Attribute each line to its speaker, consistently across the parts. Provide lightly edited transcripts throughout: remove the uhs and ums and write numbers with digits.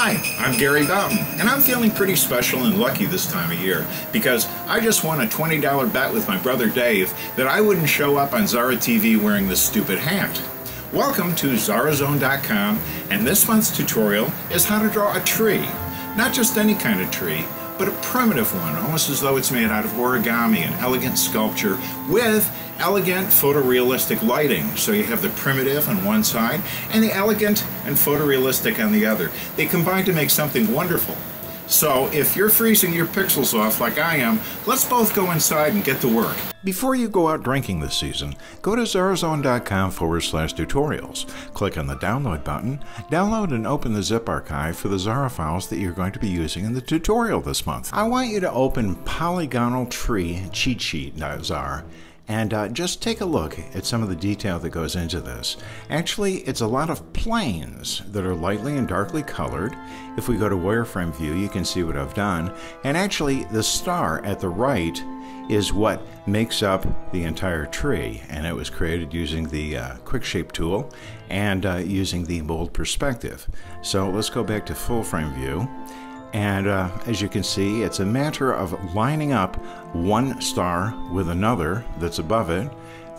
Speaker 1: Hi, I'm Gary Boughton, and I'm feeling pretty special and lucky this time of year because I just won a $20 bet with my brother Dave that I wouldn't show up on Xara TV wearing this stupid hat. Welcome to XaraXone.com, and this month's tutorial is how to draw a tree. Not just any kind of tree, but a primitive one, almost as though it's made out of origami, an elegant sculpture with elegant photorealistic lighting. So you have the primitive on one side and the elegant and photorealistic on the other. They combine to make something wonderful. So if you're freezing your pixels off like I am, let's both go inside and get to work. Before you go out drinking this season, go to XaraXone.com/tutorials. Click on the download button, download and open the zip archive for the Xara files that you're going to be using in the tutorial this month. I want you to open Polygonal Tree Cheat Sheet.xara and just take a look at some of the detail that goes into this. Actually, it's a lot of planes that are lightly and darkly colored. If we go to wireframe view, you can see what I've done. And actually, the star at the right is what makes up the entire tree, and it was created using the quick shape tool and using the mold perspective. So let's go back to full frame view. And as you can see, it's a matter of lining up one star with another that's above it.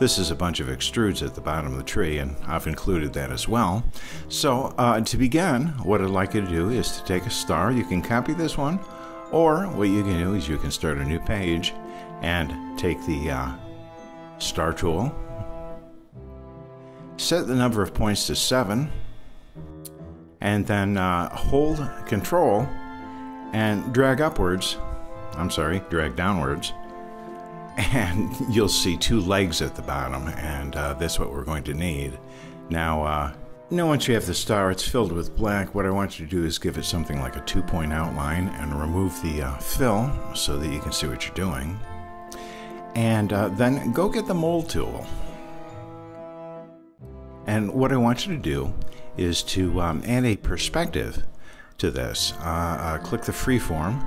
Speaker 1: This is a bunch of extrudes at the bottom of the tree, and I've included that as well. So to begin, what I'd like you to do is to take a star. You can copy this one, or what you can do is you can start a new page and take the star tool, set the number of points to 7, and then hold Control and drag upwards, drag downwards, and you'll see two legs at the bottom, and that's what we're going to need. Now once you have the star, it's filled with black. What I want you to do is give it something like a 2-point outline and remove the fill so that you can see what you're doing. And then go get the mold tool. And what I want you to do is to add a perspective to this. Click the freeform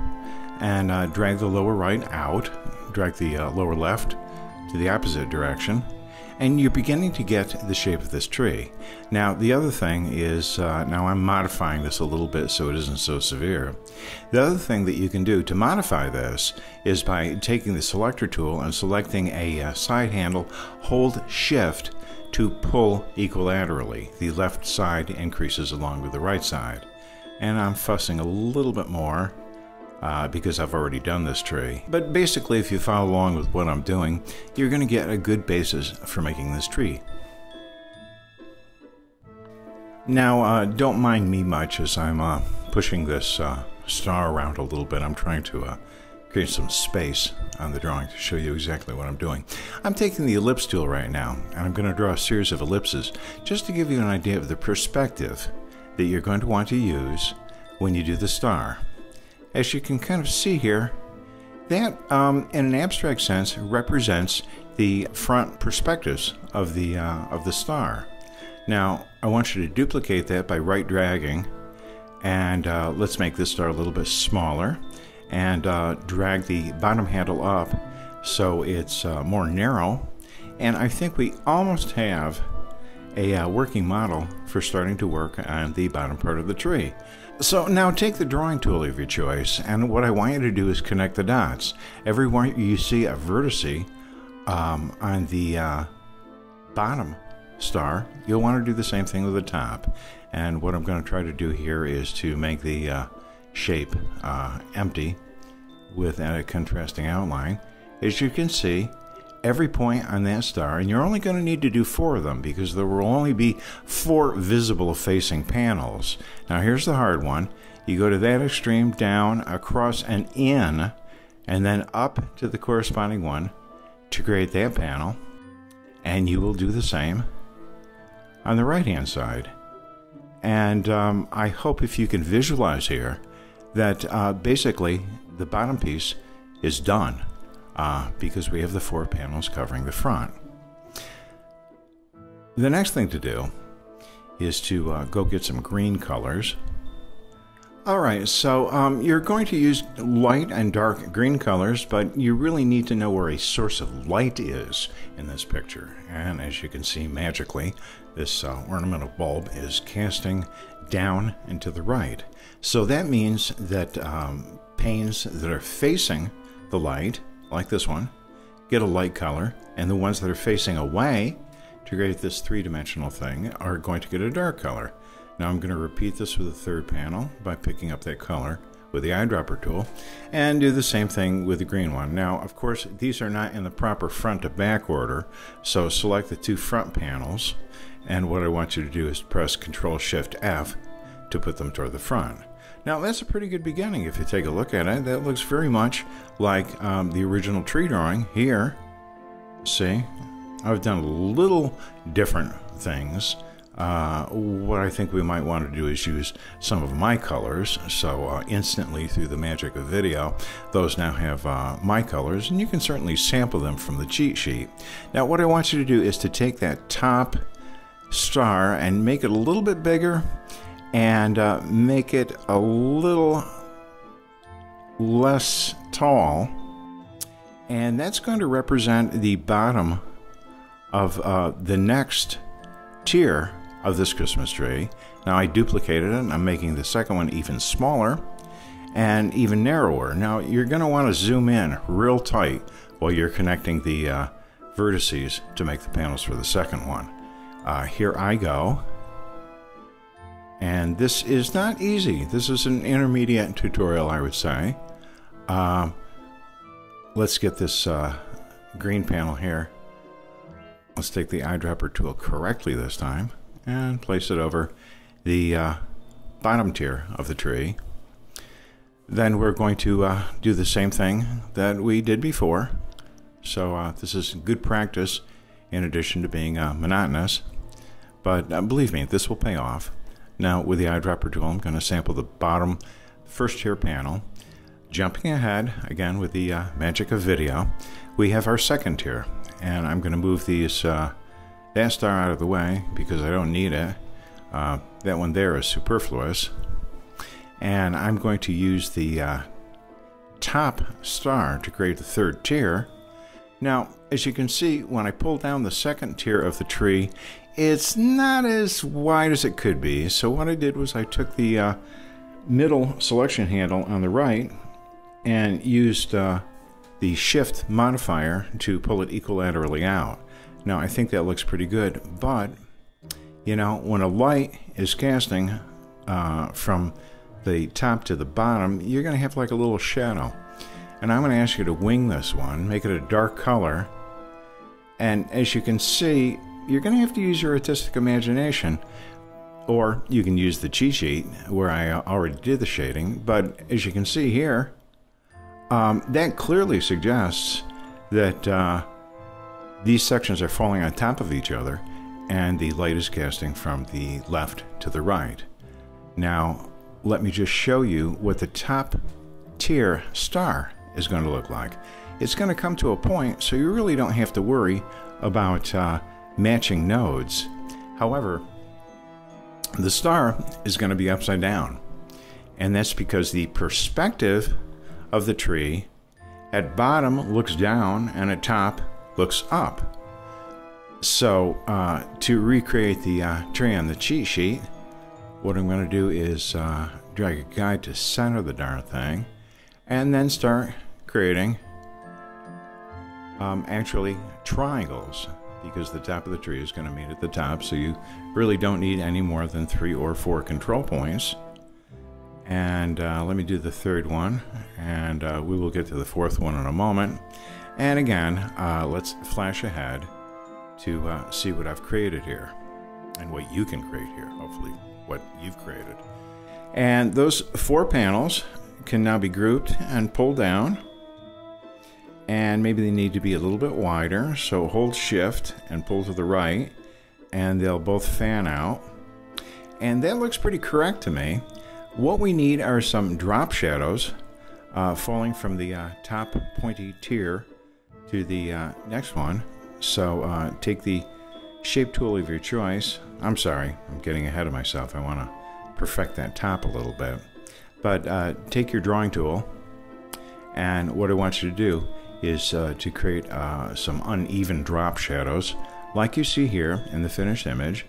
Speaker 1: and drag the lower right out, drag the lower left to the opposite direction, and you're beginning to get the shape of this tree. Now the other thing is, now I'm modifying this a little bit so it isn't so severe. The other thing that you can do to modify this is by taking the selector tool and selecting a side handle, hold shift to pull equilaterally. The left side increases along with the right side. And I'm fussing a little bit more because I've already done this tree. But basically, if you follow along with what I'm doing, you're going to get a good basis for making this tree. Now, don't mind me much as I'm pushing this star around a little bit. I'm trying to create some space on the drawing to show you exactly what I'm doing. I'm taking the ellipse tool right now, and I'm going to draw a series of ellipses just to give you an idea of the perspective that you're going to want to use when you do the star. As you can kind of see here, that in an abstract sense represents the front perspectives of the star. Now I want you to duplicate that by right dragging, and let's make this star a little bit smaller, and drag the bottom handle up so it's more narrow, and I think we almost have a working model for starting to work on the bottom part of the tree. So now take the drawing tool of your choice, and what I want you to do is connect the dots. Everywhere you see a vertice on the bottom star, you'll want to do the same thing with the top. And what I'm going to try to do here is to make the shape empty with a contrasting outline. As you can see, every point on that star, and you're only going to need to do 4 of them because there will only be 4 visible facing panels. Now here's the hard one. You go to that extreme, down, across, and in, and then up to the corresponding one to create that panel, and you will do the same on the right hand side. And I hope if you can visualize here that basically the bottom piece is done. Because we have the 4 panels covering the front. The next thing to do is to go get some green colors. Alright, so you're going to use light and dark green colors, but you really need to know where a source of light is in this picture. And as you can see magically, this ornamental bulb is casting down and to the right. So that means that panes that are facing the light, like this one, get a light color, and the ones that are facing away to create this three-dimensional thing are going to get a dark color. Now I'm going to repeat this with the third panel by picking up that color with the eyedropper tool, and do the same thing with the green one. Now, of course, these are not in the proper front to back order, so select the two front panels, and what I want you to do is press Ctrl-Shift-F to put them toward the front. Now, that's a pretty good beginning if you take a look at it. That looks very much like the original tree drawing here. See, I've done a little different things. What I think we might want to do is use some of my colors. So instantly, through the magic of video, those now have my colors, and you can certainly sample them from the cheat sheet. Now, what I want you to do is to take that top star and make it a little bit bigger, and make it a little less tall, and that's going to represent the bottom of the next tier of this Christmas tree. Now I duplicated it, and I'm making the second one even smaller and even narrower. Now you're going to want to zoom in real tight while you're connecting the vertices to make the panels for the second one. Here I go. And this is not easy. This is an intermediate tutorial, I would say. Let's get this green panel here. Let's take the eyedropper tool correctly this time and place it over the bottom tier of the tree. Then we're going to do the same thing that we did before. So this is good practice in addition to being monotonous. But believe me, this will pay off. Now, with the eyedropper tool, I'm going to sample the bottom first tier panel. Jumping ahead, again with the magic of video, we have our second tier. And I'm going to move these that star out of the way because I don't need it. That one there is superfluous. And I'm going to use the top star to create the third tier. Now, as you can see, when I pull down the second tier of the tree, it's not as wide as it could be. So what I did was I took the middle selection handle on the right and used the shift modifier to pull it equilaterally out. Now I think that looks pretty good, but you know, when a light is casting from the top to the bottom, you're going to have like a little shadow. And I'm going to ask you to wing this one, make it a dark color. And as you can see, you're going to have to use your artistic imagination, or you can use the cheat sheet where I already did the shading. But as you can see here, that clearly suggests that these sections are falling on top of each other, and the light is casting from the left to the right. Now, let me just show you what the top tier star is going to look like. It's going to come to a point, so you really don't have to worry about matching nodes. However, the star is going to be upside down, and that's because the perspective of the tree at bottom looks down and at top looks up. So to recreate the tree on the cheat sheet, what I'm going to do is drag a guide to center the darn thing, and then start creating actually triangles, because the top of the tree is going to meet at the top, so you really don't need any more than 3 or 4 control points. And let me do the third one, and we will get to the fourth one in a moment. And again, let's flash ahead to see what I've created here, and what you can create here, hopefully what you've created. And those 4 panels can now be grouped and pulled down, and maybe they need to be a little bit wider, so hold shift and pull to the right, and they'll both fan out. And that looks pretty correct to me. What we need are some drop shadows falling from the top pointy tier to the next one. So take the shape tool of your choice. I'm sorry, I'm getting ahead of myself. I want to perfect that top a little bit. But take your drawing tool, and what I want you to do is to create some uneven drop shadows like you see here in the finished image.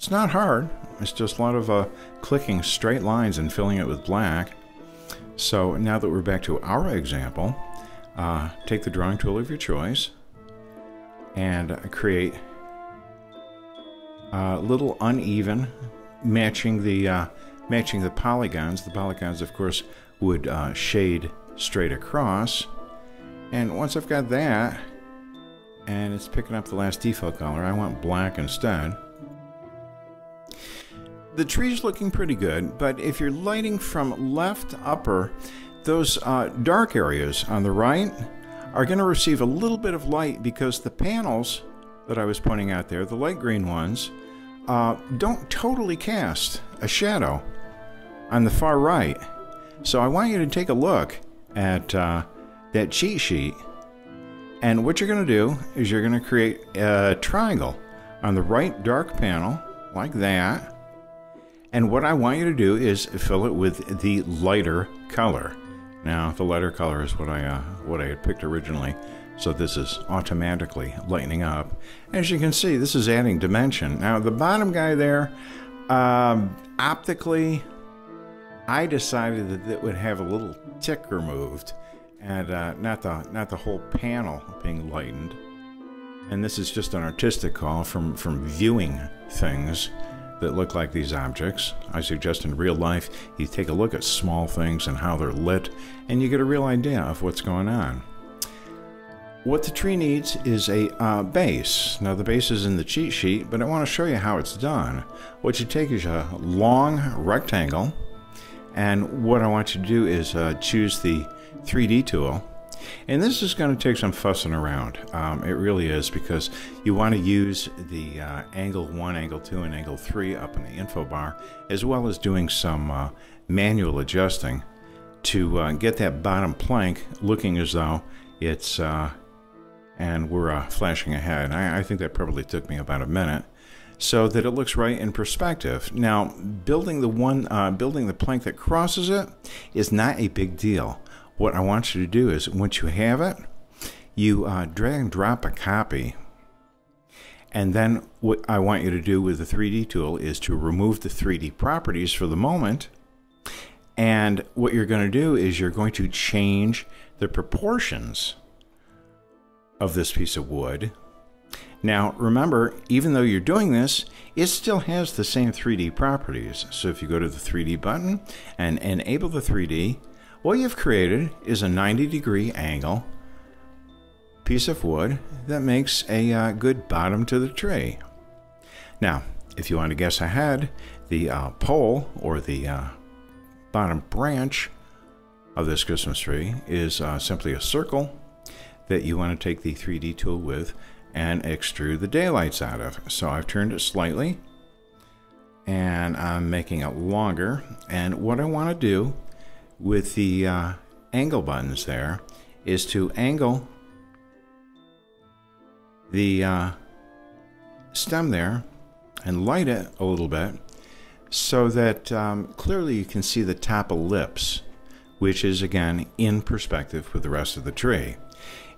Speaker 1: It's not hard. It's just a lot of clicking straight lines and filling it with black. So now that we're back to our example, take the drawing tool of your choice and create a little uneven, matching the polygons. The polygons, of course, would shade straight across. And once I've got that, and it's picking up the last default color, I want black instead. The tree's looking pretty good, but if you're lighting from left to upper, those dark areas on the right are going to receive a little bit of light because the panels that I was pointing out there, the light green ones, don't totally cast a shadow on the far right. So I want you to take a look at that cheat sheet, and what you're going to do is you're going to create a triangle on the right dark panel like that. And what I want you to do is fill it with the lighter color. Now, the lighter color is what I had picked originally, so this is automatically lightening up. As you can see, this is adding dimension. Now, the bottom guy there, optically, I decided that it would have a little tick removed, and not the whole panel being lightened. And this is just an artistic call from viewing things that look like these objects. I suggest in real life you take a look at small things and how they're lit, and you get a real idea of what's going on. What the tree needs is a base. Now the base is in the cheat sheet, but I want to show you how it's done. What you take is a long rectangle, and what I want you to do is choose the 3D tool. And this is going to take some fussing around. It really is, because you want to use the angle 1, angle 2, and angle 3 up in the info bar, as well as doing some manual adjusting to get that bottom plank looking as though it's, and we're flashing ahead. I think that probably took me about a minute, so that it looks right in perspective. Now, building the plank that crosses it is not a big deal. What I want you to do is, once you have it, you drag and drop a copy. And then what I want you to do with the 3D tool is to remove the 3D properties for the moment. And what you're going to do is you're going to change the proportions of this piece of wood. Now, remember, even though you're doing this, it still has the same 3D properties. So if you go to the 3D button and enable the 3D, what you've created is a 90-degree angle piece of wood that makes a good bottom to the tree. Now, if you want to guess ahead, the pole or the bottom branch of this Christmas tree is simply a circle that you want to take the 3D tool with and extrude the daylights out of. So I've turned it slightly, and I'm making it longer. And what I want to do with the angle buttons there is to angle the stem there and light it a little bit so that clearly you can see the top ellipse, which is again in perspective with the rest of the tree.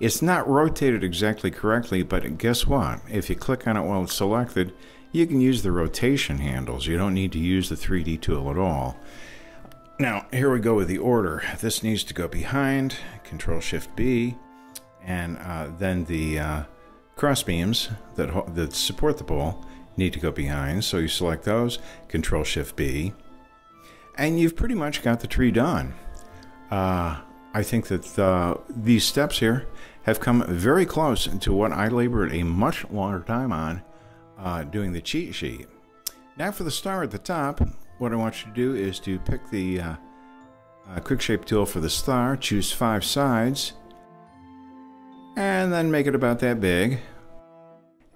Speaker 1: It's not rotated exactly correctly, but guess what? If you click on it while it's selected, you can use the rotation handles. You don't need to use the 3D tool at all. Now, here we go with the order. This needs to go behind, Control-Shift-B, and then the cross beams that support the pole need to go behind. So you select those, Control-Shift-B, and you've pretty much got the tree done. I think that these steps here have come very close to what I labored a much longer time on doing the cheat sheet. Now for the star at the top, what I want you to do is to pick the quick shape tool for the star, choose 5 sides, and then make it about that big.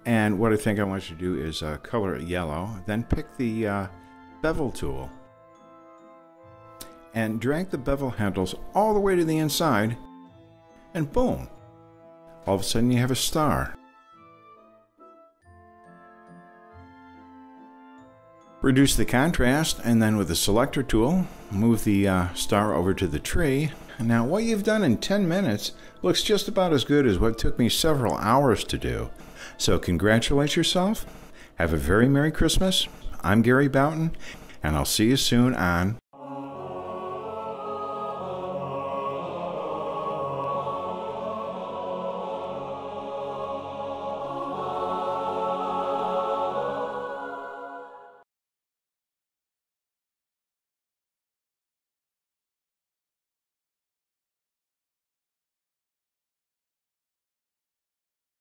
Speaker 1: And what I think I want you to do is color it yellow, then pick the bevel tool and drag the bevel handles all the way to the inside, and boom, all of a sudden you have a star. Reduce the contrast, and then with the selector tool, move the star over to the tree. Now what you've done in 10 minutes looks just about as good as what took me several hours to do. So congratulate yourself, Have a very Merry Christmas. I'm Gary Boughton, and I'll see you soon on